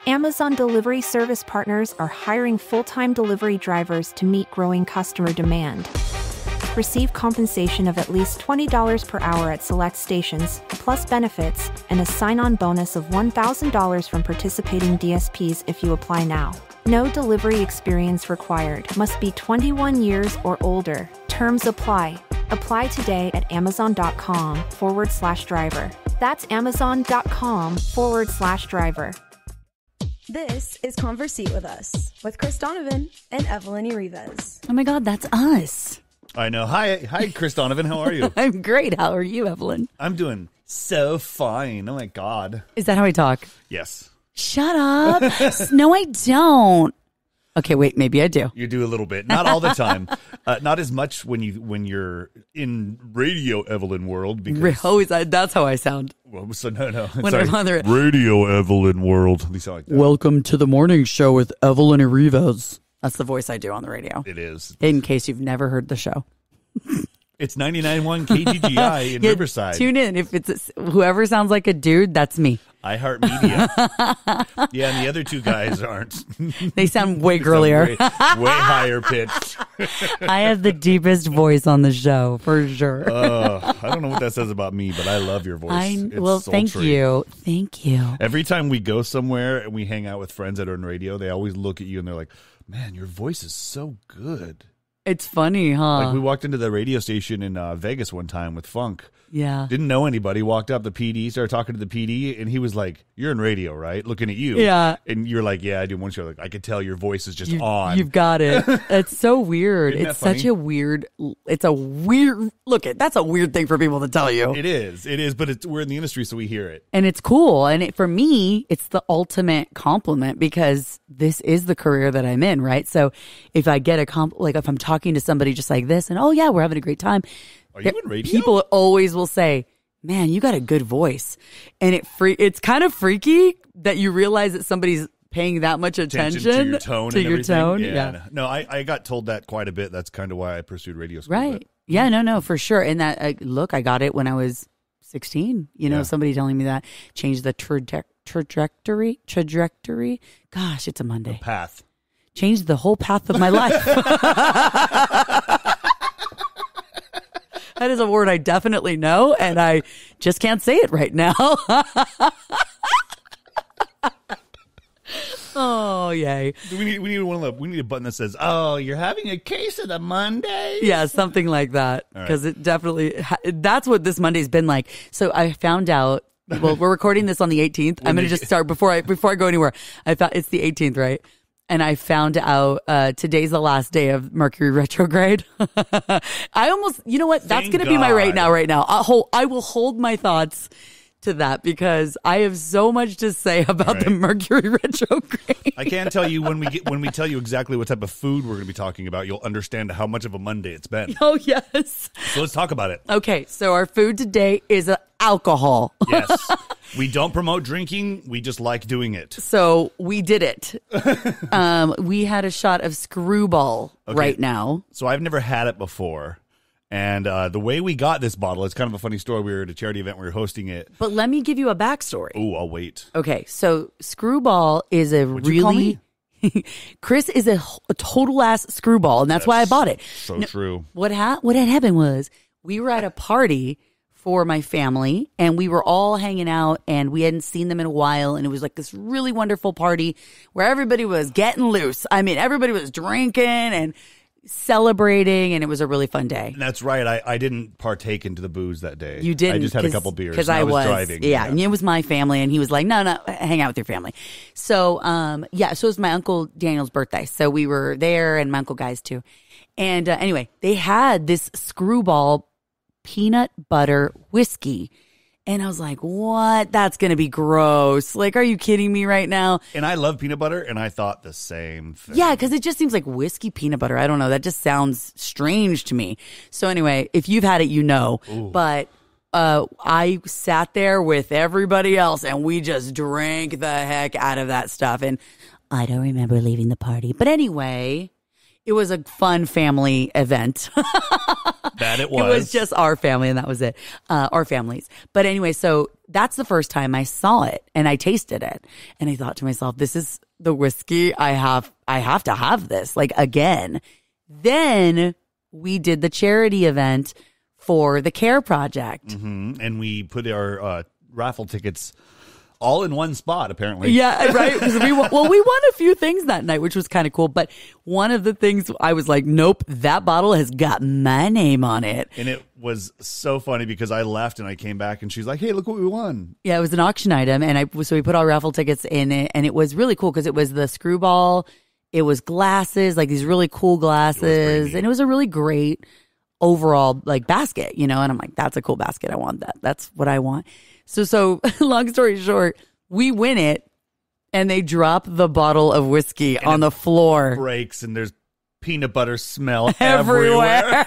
Amazon Delivery Service Partners are hiring full-time delivery drivers to meet growing customer demand. Receive compensation of at least $20 per hour at select stations, plus benefits, and a sign-on bonus of $1,000 from participating DSPs if you apply now. No delivery experience required. Must be 21 years or older. Terms apply. Apply today at amazon.com/driver. That's amazon.com/driver. This is Conversate with Us with Chris Donovan and Evelyn Rivas. Oh my God, that's us. I know. Hi, Chris Donovan. How are you? I'm great. How are you, Evelyn? I'm doing so fine. Oh my God. Is that how we talk? Yes. Shut up. No, I don't. Okay, wait, maybe I do. You do a little bit. Not all the time. Not as much when you're in radio Evelyn world. Because that's how I sound. Well, so no. When Sorry. I'm on the radio Evelyn world. They sound like that. Welcome to the morning show with Evelyn Rivas. That's the voice I do on the radio. It is. In case you've never heard the show. It's 99.1 KGGI in Riverside. Tune in. If it's whoever sounds like a dude, that's me. iHeartMedia. Yeah, and the other two guys aren't. They sound way girlier. Way higher pitched. I have the deepest voice on the show, for sure. I don't know what that says about me, but I love your voice. Thank you. Thank you. Every time we go somewhere and we hang out with friends that are in radio, they always look at you and they're like, man, your voice is so good. It's funny, huh? Like we walked into the radio station in Vegas one time with Funk. Yeah. Didn't know anybody. Walked up, the PD, started talking to the PD, and he was like, you're in radio, right? Looking at you. Yeah. And you're like, yeah, I do one show. Like, I could tell your voice is just on. You've got it. It's so weird. Isn't It's that funny? such a weird, that's a weird thing for people to tell you. It is, but we're in the industry, so we hear it. And it's cool. And for me, it's the ultimate compliment because this is the career that I'm in, right? So if I get like if I'm talking to somebody just like this and, oh yeah, we're having a great time. Are you in radio? People always will say, man, you got a good voice. And it's kind of freaky that you realize that somebody's paying that much attention to your tone. To and your everything. tone. Yeah. No, I got told that quite a bit. That's kind of why I pursued radio school. Right. But. Yeah, no, for sure. And that, I got it when I was 16. Somebody telling me that. Changed the trajectory. Gosh, it's a Monday. The path. Changed the whole path of my life. That is a word I definitely know, and I just can't say it right now. Oh, yay. We need a button that says, oh, you're having a case of the Monday? Yeah, something like that. Because it definitely, that's what this Monday's been like. So I found out, well, we're recording this on the 18th. I'm going to just start before I go anywhere. I thought it's the 18th, right? And I found out today's the last day of Mercury retrograde. I almost, you know what? That's going to be my right now. I will hold my thoughts to that because I have so much to say about the Mercury retrograde. I can tell you when we tell you exactly what type of food we're going to be talking about, you'll understand how much of a Monday it's been. Oh, yes. So let's talk about it. Okay, so our food today is alcohol. Yes. We don't promote drinking. We just like doing it. So we did it. We had a shot of Skrewball right now. So I've never had it before. And the way we got this bottle, it's kind of a funny story. We were at a charity event. We were hosting it. But let me give you a backstory. Oh, I'll wait. Okay. So Skrewball is a What'd you call me? Chris is a total ass screwball. And that's why I bought it. So true. What had happened was we were at a party for my family and we were all hanging out and we hadn't seen them in a while. And it was like this really wonderful party where everybody was getting loose. I mean, everybody was drinking and celebrating, and it was a really fun day. That's right. I didn't partake into the booze that day. You didn't? I just had a couple beers. Because I was driving. Yeah, and it was my family, and he was like, no, hang out with your family. So, so it was my Uncle Daniel's birthday. So we were there, and my Uncle Guy's too. And anyway, they had this Skrewball peanut butter whiskey. And I was like, what? That's going to be gross. Like, are you kidding me right now? And I love peanut butter, and I thought the same thing. Yeah, because it just seems like whiskey peanut butter. I don't know. That just sounds strange to me. So anyway, if you've had it, you know. Ooh. But I sat there with everybody else, and we just drank the heck out of that stuff. And I don't remember leaving the party. But anyway, It was a fun family event. That it was. It was just our family, and that was it. Our families. But anyway, so that's the first time I saw it, and I tasted it. And I thought to myself, this is the whiskey. I have to have this, like, again. Then we did the charity event for the CARE Project. Mm-hmm. And we put our raffle tickets all in one spot, apparently. Yeah, right. We won a few things that night, which was kind of cool. But one of the things I was like, nope, that bottle has got my name on it. And it was so funny because I left and I came back and she's like, hey, look what we won. Yeah, it was an auction item. And so we put our raffle tickets in it. And it was really cool because it was the Skrewball. It was glasses, like these really cool glasses. And it was a really great overall like basket, And I'm like, that's a cool basket. I want that. That's what I want. So long story short, we win it and they drop the bottle of whiskey on the floor. Breaks and there's peanut butter smell everywhere.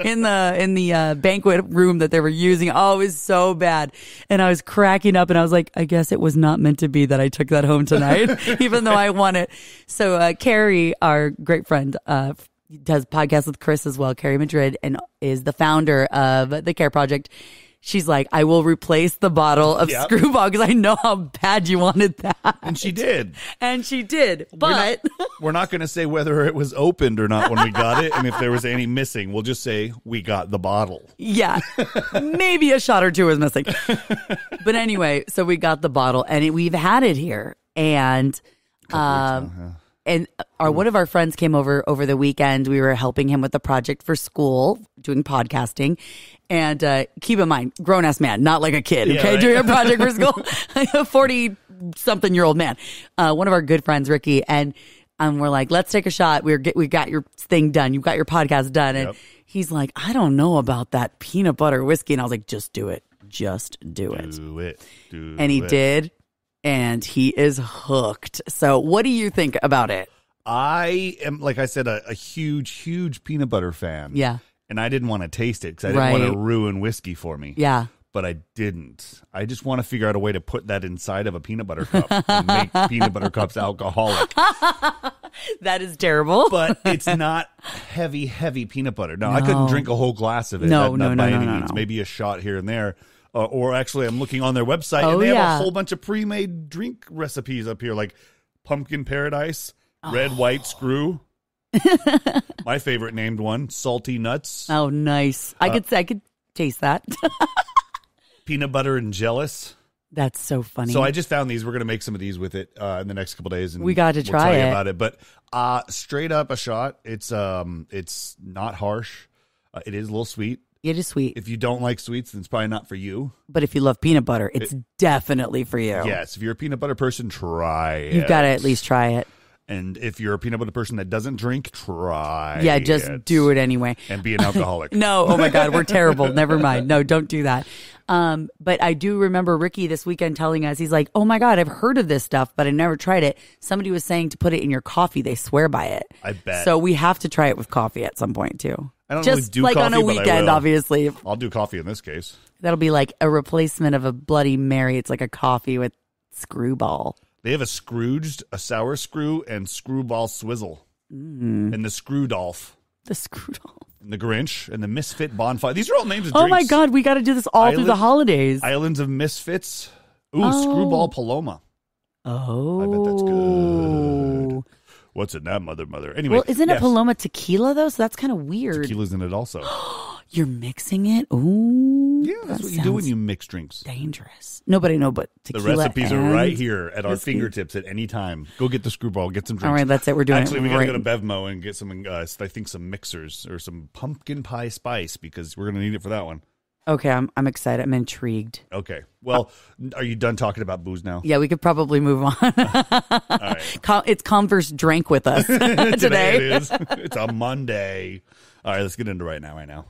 in the banquet room that they were using. Oh, it was so bad. And I was cracking up and I was like, I guess it was not meant to be that I took that home tonight, even though I won it. So Carrie, our great friend, does podcasts with Chris as well, Carrie Madrid, and is the founder of the CARE Project. She's like, I will replace the bottle of Skrewball because I know how bad you wanted that. And she did. But we're not going to say whether it was opened or not when we got it. And if there was any missing, we'll just say we got the bottle. Yeah. Maybe a shot or two was missing. But anyway, so we got the bottle and we've had it here. And and one of our friends came over the weekend. We were helping him with the project for school, doing podcasting. And keep in mind, grown-ass man, not like a kid, okay? Yeah, right? Doing a project for school. A 40-something-year-old man. One of our good friends, Ricky, and we're like, let's take a shot. We got your thing done. You got your podcast done. And he's like, I don't know about that peanut butter whiskey. And I was like, just do it. Just do it. And he did. And he is hooked. So what do you think about it? I am, like I said, a huge, huge peanut butter fan. Yeah. And I didn't want to taste it because I didn't want to ruin whiskey for me. Yeah. But I didn't. I just want to figure out a way to put that inside of a peanut butter cup and make peanut butter cups alcoholic. That is terrible. But it's not heavy peanut butter. No, I couldn't drink a whole glass of it. No, by any means. Maybe a shot here and there. Or actually, I'm looking on their website, and they have a whole bunch of pre-made drink recipes up here, like pumpkin paradise, red, white, screw. My favorite named one, salty nuts. Oh, nice. I could taste that. Peanut butter and jealous. That's so funny. So I just found these. We're going to make some of these with it in the next couple days. And we got to try tell it. You about it. But straight up a shot. It's not harsh. It is a little sweet. It is sweet. If you don't like sweets, then it's probably not for you. But if you love peanut butter, it's definitely for you. Yes. If you're a peanut butter person, try it. You've got to at least try it. And if you're a peanut butter person that doesn't drink, try Yeah, just do it anyway. And be an alcoholic. No, oh my God, we're terrible. Never mind. No, don't do that. But I do remember Ricky this weekend telling us, he's like, oh my God, I've heard of this stuff, but I never tried it. Somebody was saying to put it in your coffee. They swear by it. I bet. So we have to try it with coffee at some point too. I don't just really do like coffee, on a weekend, obviously. I'll do coffee in this case. That'll be like a replacement of a Bloody Mary. It's like a coffee with Skrewball. They have a Scrooged, a Sour Screw, and Skrewball Swizzle. And the Screwdolf. The Screwdolf. And the Grinch, and the Misfit Bonfire. These are all names of drinks. drinks. Oh my God, we got to do this all through the holidays. Islands of Misfits. Ooh, Skrewball Paloma. Oh. I bet that's good. What's in that, mother? Anyway. Well, isn't it Paloma tequila, though? So that's kind of weird. Tequila's in it also. You're mixing it? Ooh. Yeah, that's what you do when you mix drinks. Dangerous. Nobody know, but tequila. The recipes are right here at our fingertips at any time. Go get the Skrewball, get some drinks. All right, that's it. We're doing Actually, it. we got to go to Bevmo and get some, I think, some mixers or some pumpkin pie spice because we're going to need it for that one. Okay, I'm excited. I'm intrigued. Okay. Well, are you done talking about booze now? Yeah, we could probably move on. All right. It's Converse drank with us today. It is. It's a Monday. All right, let's get into right now. Right now.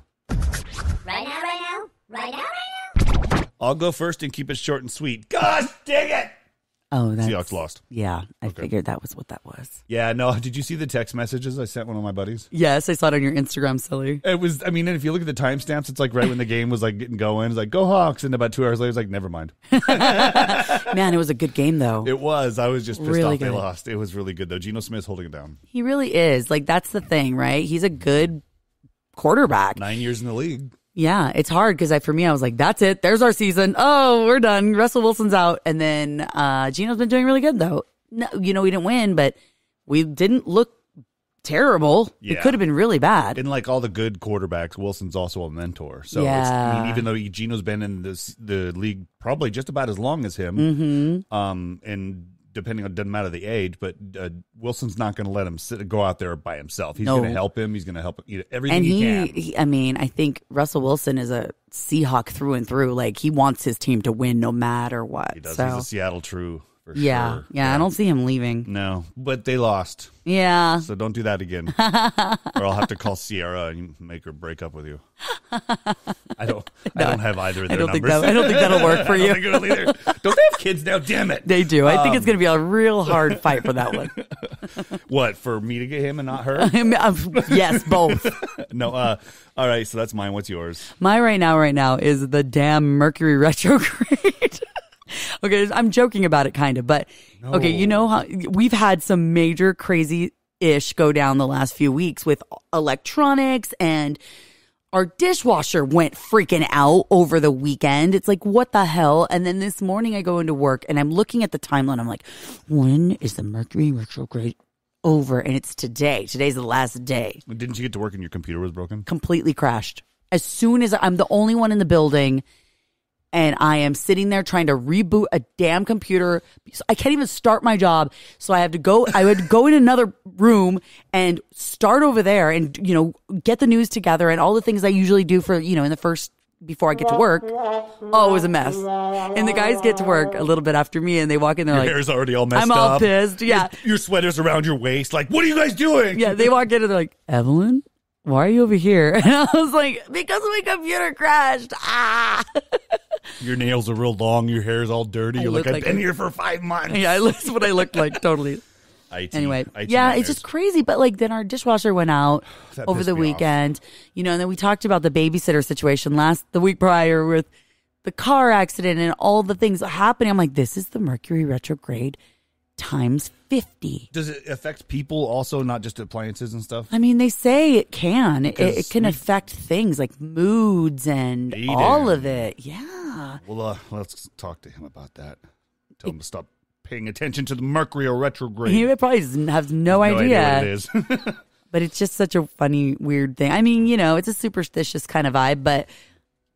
I'll go first and keep it short and sweet. Gosh dang it! Oh, Seahawks lost. Yeah, I figured that was what that was. Yeah, no. Did you see the text messages I sent one of my buddies? Yes, I saw it on your Instagram, silly. It was, I mean, and if you look at the timestamps, it's like right when the game was like getting going. It's like, go Hawks. And about 2 hours later, it's like, never mind. Man, it was a good game, though. It was. I was just pissed really off good. They lost. It was really good, though. Geno Smith's holding it down. He really is. Like, that's the thing, right? He's a good quarterback. 9 years in the league. Yeah, it's hard because for me, I was like, that's it. There's our season. Oh, we're done. Russell Wilson's out. And then Geno's been doing really good, though. No, we didn't win, but we didn't look terrible. Yeah. It could have been really bad. And like all the good quarterbacks, Wilson's also a mentor. So Yeah. even though Geno's been in the league probably just about as long as him, and depending on, doesn't matter the age, but Wilson's not going to let him go out there by himself. He's going to help him. He's going to help everything he can. I think Russell Wilson is a Seahawk through and through. Like, he wants his team to win no matter what. He does. So. He's a Seattle true. For Yeah, sure. yeah, I don't see him leaving. No, but they lost. Yeah. So don't do that again. Or I'll have to call Sierra and make her break up with you. I don't have either of their numbers. I don't think that'll work for you. Don't they have kids now? Damn it. They do. I think it's going to be a real hard fight for that one. What, for me to get him and not her? Yes, both. No. All right, so that's mine. What's yours? My right now is the damn Mercury retrograde. Okay, I'm joking about it kind of, but okay, you know how we've had some major crazy-ish go down the last few weeks with electronics, and our dishwasher went freaking out over the weekend. It's like, what the hell? And then this morning I go into work and I'm looking at the timeline. I'm like, when is the Mercury retrograde over? And it's today. Today's the last day. Didn't you get to work and your computer was broken? Completely crashed. As soon as I'm the only one in the building, and I am sitting there trying to reboot a damn computer. I can't even start my job. So I would go in another room and start over there and, get the news together and all the things I usually do for, in the first, before I get to work. Oh, it was a mess. And the guys get to work a little bit after me and they walk in, they're your like, hair's already all messed up. I'm all pissed. Yeah. Your sweater's around your waist. Like, what are you guys doing? Yeah. They walk in and they're like, Evelyn, why are you over here? And I was like, because my computer crashed. Your nails are real long. Your hair's all dirty. You're like, I've been here for 5 months. Yeah, that's what I looked like, totally. Anyway, it's just crazy. But then our dishwasher went out over the weekend, and then we talked about the babysitter situation the week prior with the car accident and all the things happening. I'm like, this is the Mercury retrograde times 50. Does it affect people also, not just appliances and stuff? I mean, they say it can. It can affect things like moods and all of it. Yeah. Well, let's talk to him about that. Tell him to stop paying attention to the Mercury retrograde. He probably has no idea what it is. But it's just such a funny, weird thing. I mean, it's a superstitious kind of vibe, but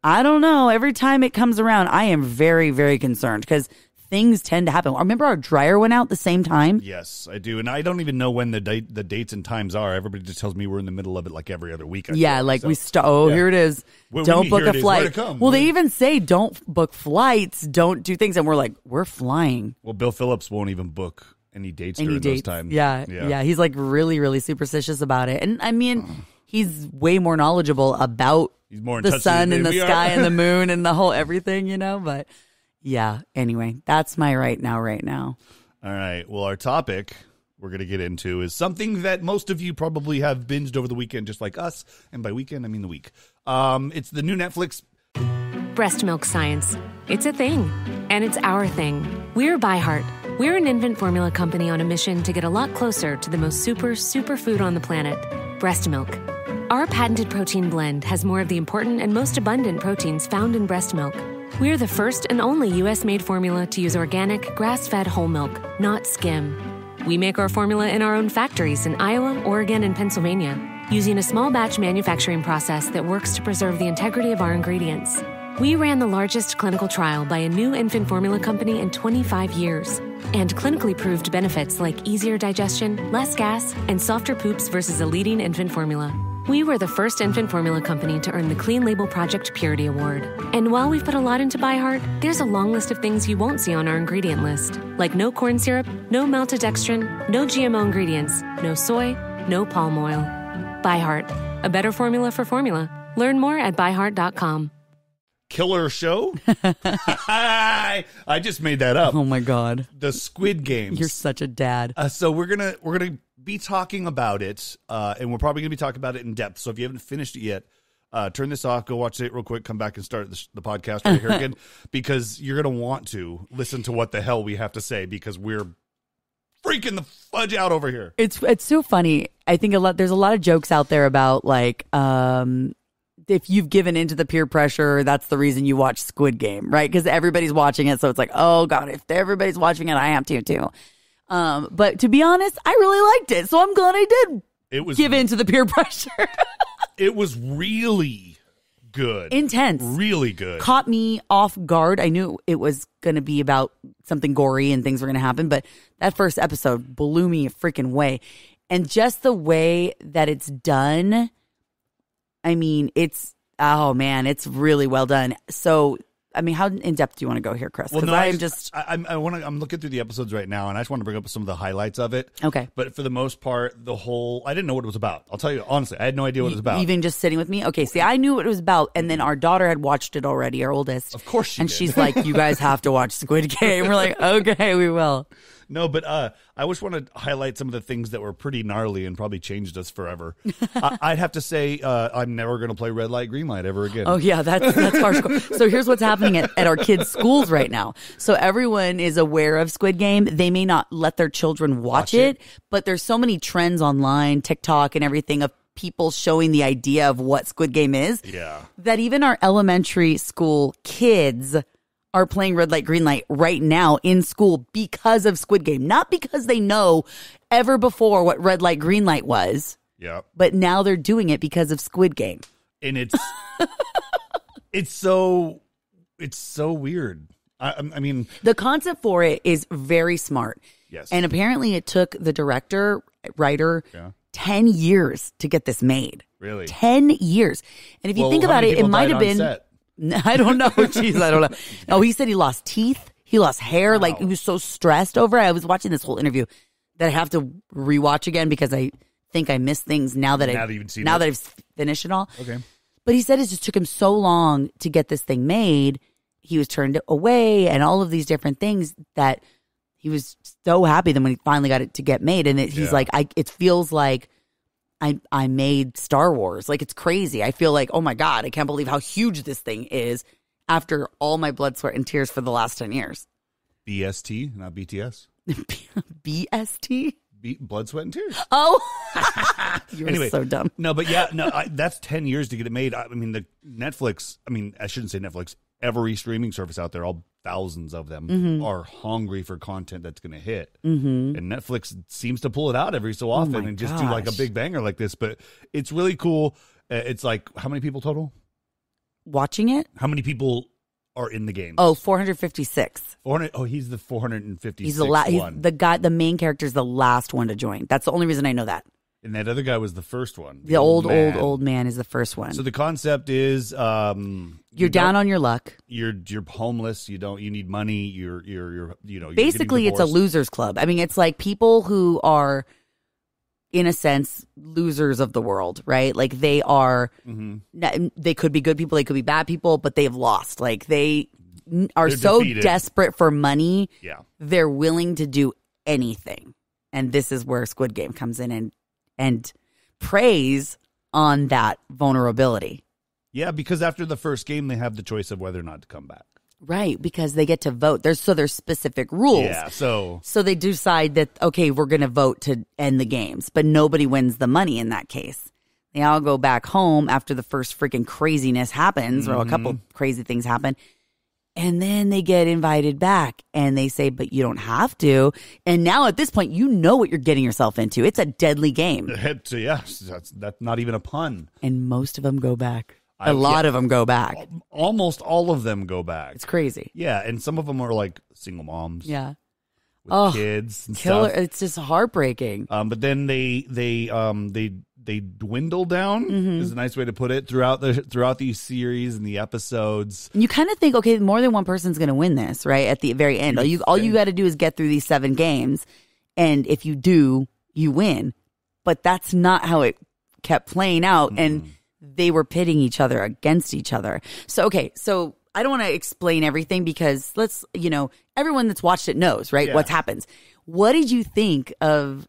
I don't know. Every time it comes around, I am very, very concerned because things tend to happen. Remember our dryer went out the same time? Yes, I do. And I don't even know when the dates and times are. Everybody just tells me we're in the middle of it like every other week. Here it is. Don't book a flight. Well, they even say don't book flights, don't do things. And we're like, we're flying. Well, Bill Phillips won't even book any dates during those times. Yeah. He's like really, really superstitious about it. And I mean, he's way more knowledgeable about the sun and the sky and the moon and the whole everything, but... Yeah. Anyway, that's my right now. All right. Well, our topic we're going to get into is something that most of you probably have binged over the weekend, just like us. And by weekend, I mean the week. It's the new Netflix. Breast milk science. It's a thing. And it's our thing. We're ByHeart. We're an infant formula company on a mission to get a lot closer to the most superfood on the planet, breast milk. Our patented protein blend has more of the important and most abundant proteins found in breast milk. We're the first and only U.S.-made formula to use organic, grass-fed whole milk, not skim. We make our formula in our own factories in Iowa, Oregon, and Pennsylvania, using a small batch manufacturing process that works to preserve the integrity of our ingredients. We ran the largest clinical trial by a new infant formula company in 25 years, and clinically proved benefits like easier digestion, less gas, and softer poops versus a leading infant formula. We were the first infant formula company to earn the Clean Label Project Purity Award. And while we've put a lot into ByHeart, there's a long list of things you won't see on our ingredient list, like no corn syrup, no maltodextrin, no GMO ingredients, no soy, no palm oil. ByHeart, a better formula for formula. Learn more at byheart.com. killer show. I just made that up. Oh my God. The Squid Games. You're such a dad. So we're gonna be talking about it, and we're probably gonna be talking about it in depth. So if you haven't finished it yet, turn this off, go watch it real quick, come back and start the podcast right here again, because you're gonna want to listen to what the hell we have to say, because we're freaking the fudge out over here. It's so funny. I think there's a lot of jokes out there about like if you've given into the peer pressure, that's the reason you watch Squid Game, right? Because everybody's watching it, so it's like, oh God, if everybody's watching it, I have to too. But to be honest, I really liked it, so I'm glad I did. Give in to the peer pressure. It was really good. Intense. Really good. Caught me off guard. I knew it was going to be about something gory and things were going to happen, but that first episode blew me a freaking way. And just the way that it's done, I mean, it's really well done. So, I mean, how in depth do you want to go here, Chris? Well, no, I'm looking through the episodes right now, and I just want to bring up some of the highlights of it. Okay. But for the most part, I didn't know what it was about. I'll tell you honestly, I had no idea what it was about. Even just sitting with me? Okay, see, I knew what it was about, and then our daughter had watched it already, our oldest. Of course she did. And she's like, you guys have to watch Squid Game. We're like, okay, we will. No, but I just want to highlight some of the things that were pretty gnarly and probably changed us forever. I'd have to say I'm never going to play red light, green light ever again. Oh, yeah, that's hardcore. So here's what's happening at our kids' schools right now. So everyone is aware of Squid Game. They may not let their children watch it, but there's so many trends online, TikTok and everything of people showing the idea of what Squid Game is. Yeah. That even our elementary school kids are playing red light, green light right now in school because of Squid Game. Not because they know ever before what red light, green light was. Yeah. But now they're doing it because of Squid Game. And it's so weird. I mean, the concept for it is very smart. Yes. And apparently it took the writer, 10 years to get this made. Really? 10 years. And if you think about it, it might have been... Set? I don't know. Jeez, I don't know. Oh, he said he lost teeth. He lost hair. Wow. Like, he was so stressed over it. I was watching this whole interview that I have to rewatch again because I think I missed things now that I've finished it all. Okay. But he said it just took him so long to get this thing made. He was turned away and all of these different things that he was so happy then when he finally got it to get made. And he's like, it feels like I made Star Wars. Like, it's crazy. I feel like, oh my God, I can't believe how huge this thing is after all my blood, sweat, and tears for the last 10 years. BST, not BTS. BST? Blood, sweat, and tears. Oh, you're so dumb. No, but that's 10 years to get it made. I mean, I shouldn't say Netflix. Every streaming service out there, all thousands of them, are hungry for content that's going to hit. Mm-hmm. And Netflix seems to pull it out every so often and just do like a big banger like this. But it's really cool. It's like, how many people total? Watching it? How many people are in the game? Oh, 456. 400. Oh, he's the 456th he's the main character is the last one to join. That's the only reason I know that. And that other guy was the first one. The old man is the first one. So the concept is you're down on your luck. You're homeless. You need money. You're basically it's a losers club. I mean, it's like people who are, in a sense, losers of the world, right? Like they are. Mm-hmm. They could be good people. They could be bad people, but they have lost. Like they're so defeated. Desperate for money. Yeah, they're willing to do anything, and this is where Squid Game comes in and preys on that vulnerability. Yeah, because after the first game, they have the choice of whether or not to come back. Right, because they get to vote. There's specific rules. Yeah, so they decide that, okay, we're going to vote to end the games, but nobody wins the money in that case. They all go back home after the first freaking craziness happens, or a couple crazy things happen. And then they get invited back and they say, but you don't have to. And now at this point, you know what you're getting yourself into. It's a deadly game. Yes, that's not even a pun. And most of them go back. A lot of them go back. Almost all of them go back. It's crazy. Yeah, and some of them are like single moms. Yeah. With kids and killer. stuff. It's just heartbreaking. But then they dwindle down is a nice way to put it throughout these series and the episodes. You kind of think, okay, more than one person's going to win this, right? At the very end, all you got to do is get through these 7 games, and if you do, you win. But that's not how it kept playing out, and they were pitting each other against each other. So I don't want to explain everything because everyone that's watched it knows, right? Yeah. What happens. What did you think of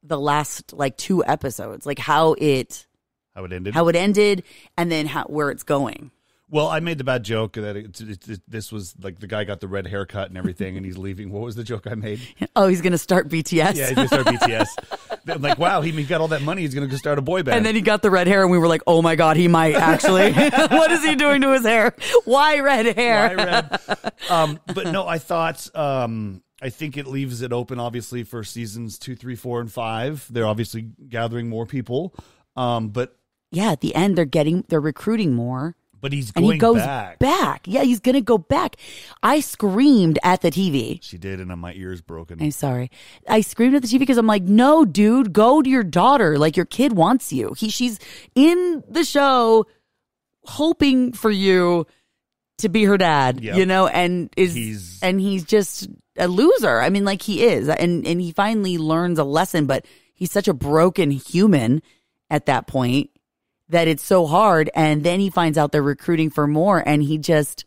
the last 2 episodes? Like how it ended and then where it's going. Well, I made the bad joke that this was like the guy got the red haircut and everything, and he's leaving. What was the joke I made? Oh, he's going to start BTS. Yeah, he's going to start BTS. I'm like, wow, he got all that money. He's going to go start a boy band. And then he got the red hair, and we were like, oh my God, he might actually. What is he doing to his hair? Why red hair? Why red? But no, I thought, I think it leaves it open, obviously, for seasons 2, 3, 4, and 5. They're obviously gathering more people. But yeah, at the end, they're recruiting more. But he's going back. Yeah, he's going to go back. I screamed at the TV. She did, and my ear's broken. I'm sorry. I screamed at the TV because I'm like, no, dude, go to your daughter. Like, your kid wants you. She's in the show hoping for you to be her dad, and he's just a loser. I mean, like he is. And he finally learns a lesson, but he's such a broken human at that point that it's so hard. And then he finds out they're recruiting for more, and he goes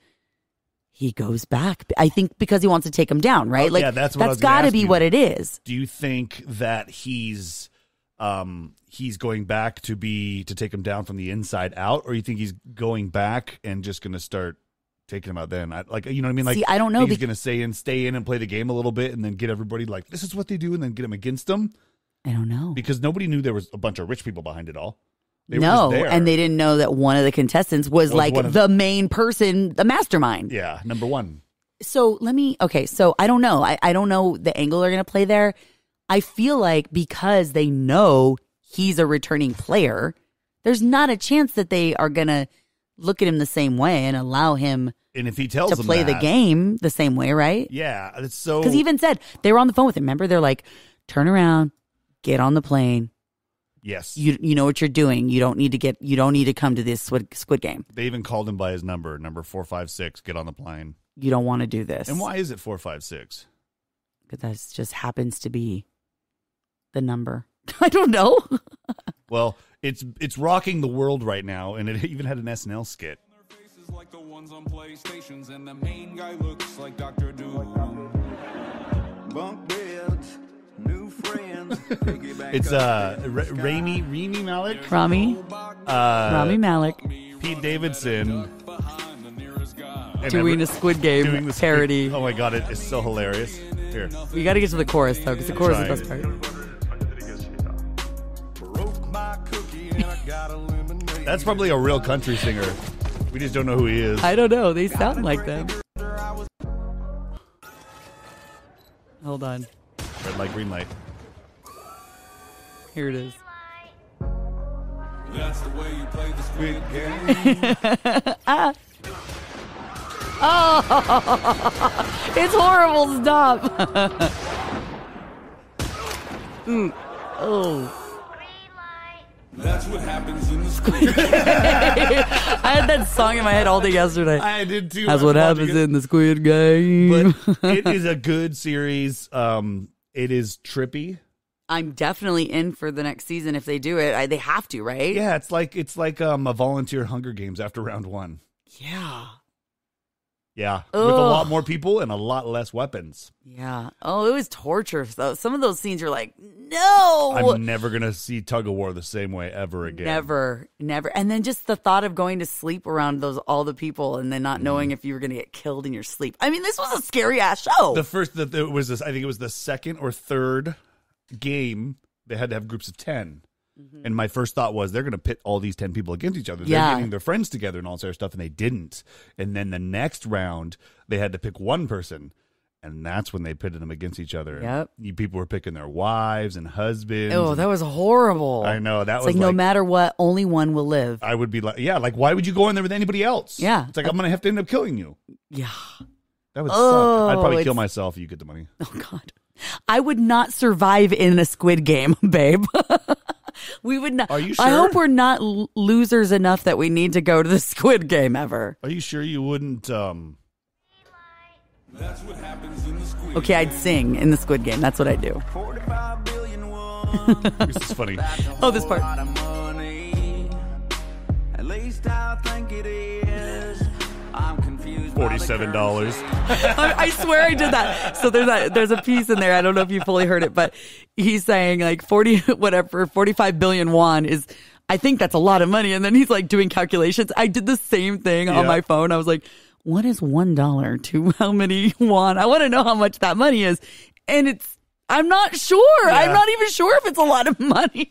back. I think because he wants to take him down, right? Yeah, that's got to be what it is. Do you think that he's going back to take him down from the inside out, or you think he's going back and just going to start taking him out then? You know what I mean? Like, see, I don't know. He's going to stay in and play the game a little bit and then get everybody like, this is what they do, and then get him against them. I don't know. Because nobody knew there was a bunch of rich people behind it all. No, and they didn't know that one of the contestants was the main person, the mastermind. Yeah, number one. So so I don't know. I don't know the angle they're going to play there. I feel like because they know he's a returning player, there's not a chance that they are going to look at him the same way and allow him and if he tells to play the game the same way, right? Yeah, it's so... Because he even said, they were on the phone with him, remember? They're like, turn around, get on the plane. Yes. You know what you're doing. You don't need to come to this Squid Game. They even called him by his number 456, get on the plane. You don't want to do this. And why is it 456? Because that just happens to be the number. I don't know. Well, it's rocking the world right now, and it even had an SNL skit. Their faces like the ones on PlayStations, and the main guy looks like Dr. Doom. Bunk beds. New friends. It's Rami Malek. Rami Malek. Pete Davidson. Doing a Squid Game parody. Oh my God, it is so hilarious. Here. You got to get to the chorus, though, because the chorus is the best part. That's probably a real country singer. We just don't know who he is. I don't know. They sound like them. Hold on. Red light, green light. Here it is. That's the way you play the Squid Game. Oh, it's horrible. Stop. Oh. That's what happens in the Squid Game. I had that song in my head all day yesterday. I did too. That's what happens in the Squid Game. But it is a good series. It is trippy. I'm definitely in for the next season if they do it. They have to, right? Yeah, it's like a volunteer Hunger Games after round 1. Yeah. Yeah, with a lot more people and a lot less weapons. Yeah. Oh, it was torture, though. Some of those scenes are like, no. I'm never going to see tug of war the same way ever again. Never. And then just the thought of going to sleep around all the people and then not knowing if you were going to get killed in your sleep. I mean, this was a scary ass show. I think it was the second or third game. They had to have groups of 10. Mm-hmm. And my first thought was they're going to pit all these 10 people against each other. They're getting their friends together and all sort of stuff, and they didn't. And then the next round, they had to pick one person, and that's when they pitted them against each other. Yep. People were picking their wives and husbands. Oh, that was horrible. I know. It's like no matter what, only one will live. I would be like, why would you go in there with anybody else? Yeah. It's like, I'm going to have to end up killing you. Yeah. That would suck. I'd probably kill myself if you get the money. Oh, God. I would not survive in a Squid Game, babe. We would not. Are you sure? I hope we're not losers enough that we need to go to the Squid Game ever. Are you sure you wouldn't? That's what happens in the Squid Okay, I'd sing in the Squid Game. That's what I do. 45 billion. This is funny. Oh, this part. At least I think it is. I'm confused. $47. I swear I did that. So there's a piece in there. I don't know if you fully heard it, but he's saying like 45 billion won is, I think that's a lot of money. And then he's like doing calculations. I did the same thing on my phone. I was like, what is $1 to how many won? I want to know how much that money is. And I'm not sure. Yeah. I'm not even sure if it's a lot of money.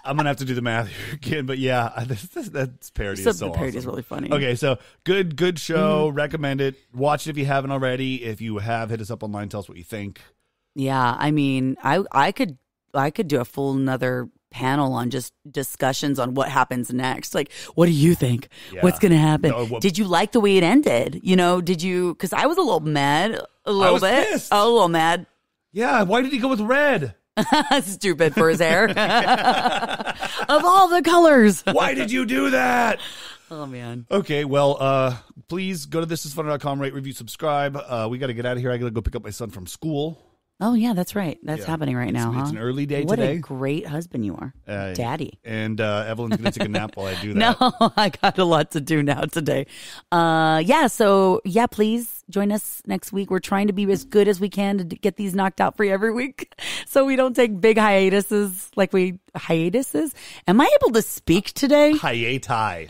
I'm going to have to do the math here again, but yeah, that's parody is so parody awesome. is really funny. Okay, so good show. Recommend it. Watch it if you haven't already. If you have, hit us up online. Tell us what you think. Yeah, I mean, I could do a full another panel on just discussions on what happens next. Like, what do you think? Yeah. What's going to happen? No, did you like the way it ended? You know, did you? Because I was a little mad, a little bit. Pissed. A little mad. Yeah, why did he go with red? Stupid for his hair. Of all the colors. Why did you do that? Oh, man. Okay, well, please go to thisisfunny.com, rate, review, subscribe. We got to get out of here. I got to go pick up my son from school. Oh, yeah, that's right. That's happening right now, It's an early day today. today. What a great husband you are. Daddy. And Evelyn's going to take a nap while I do that. No, I got a lot to do now today. So please join us next week. We're trying to be as good as we can to get these knocked out for you every week so we don't take big hiatuses. Am I able to speak today? Hiati.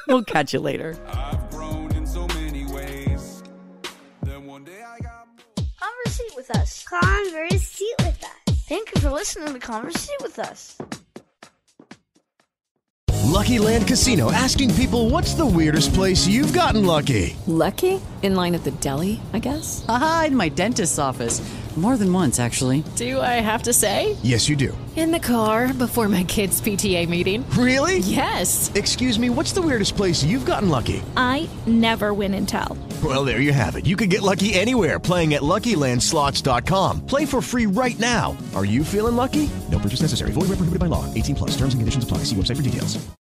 We'll catch you later. I've grown in so many ways. Then one day I got Conversate with us. Conversate with us. Thank you for listening to Conversate with us. Lucky Land Casino, asking people, what's the weirdest place you've gotten lucky? Lucky? In line at the deli, I guess? Aha, in my dentist's office. More than once, actually. Do I have to say? Yes, you do. In the car before my kids' PTA meeting. Really? Yes. Excuse me, what's the weirdest place you've gotten lucky? I never win and tell. Well, there you have it. You can get lucky anywhere, playing at LuckyLandSlots.com. Play for free right now. Are you feeling lucky? No purchase necessary. Void where prohibited by law. 18+. Terms and conditions apply. See website for details.